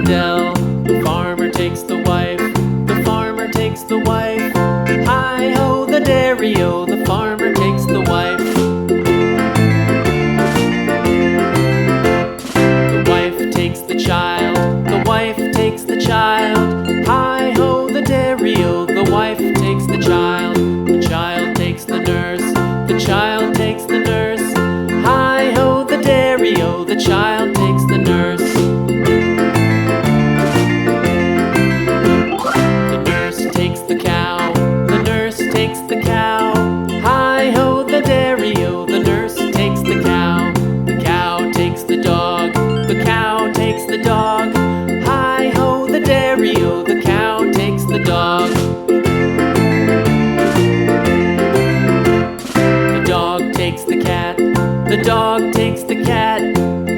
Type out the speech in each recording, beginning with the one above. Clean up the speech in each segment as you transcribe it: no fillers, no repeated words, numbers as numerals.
dell. The farmer takes the wife. The farmer takes the wife. Hi-ho, the dairy-o, the farmer takes the wife. The wife takes the child. The wife takes the child. Hi-ho, the dairy-o, the wife takes the child. The child takes the nurse. The child takes the nurse. Hi-ho, the dairy-o, the child takes the nurse. The nurse takes the cow. The nurse takes the cow. Hi-ho, the dairy-o, the nurse takes the cow. The cow takes the dog. The cow takes the dog. Hi-ho, the dairy-o, the cow takes the dog. The dog takes the cat. The dog takes the cat.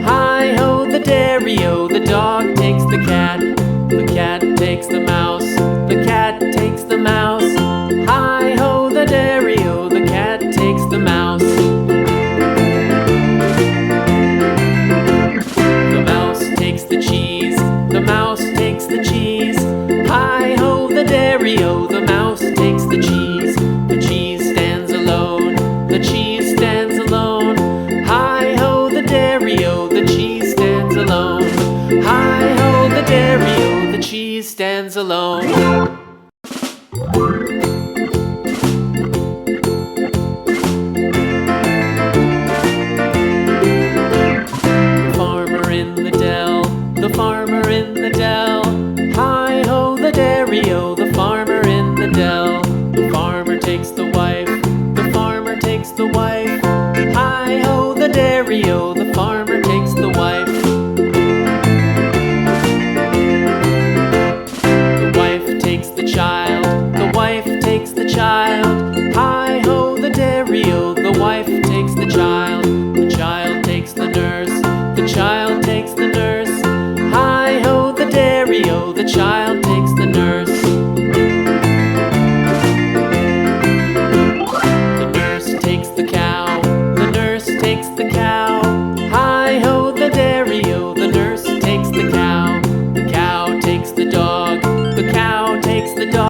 Hi-ho, the dairy-o, the dog takes the cat. The cat takes the mouse. The cat takes the mouse. Hi-ho, the dairy-o, the cat takes the mouse. The mouse takes the cheese. The mouse takes the cheese. Hi-ho, the dairy-o, the mouse takes the cheese. The cheese stands alone. The cheese stands alone. Hi-ho, the dairy-o, the cheese stands alone. Hi-ho, the dairy-o, the cheese stands alone. The farmer in the dell. The farmer in the dell. Hi-ho, the dairy-o, the farmer in the dell. The farmer takes the wife. The farmer takes the wife. Hi-ho, the dairy-o, the farmer takes the wife. The wife takes the child. The wife takes the child. Hi-ho, the dairy-o, the wife takes the child. The child takes the nurse. The child takes the nurse. Hi-ho, the dairy-o, the child takes the nurse. The nurse takes the cow. The nurse takes the cow. Hi-ho, the dairy-o, the nurse takes the cow. The cow takes the dog. The cow takes the dog.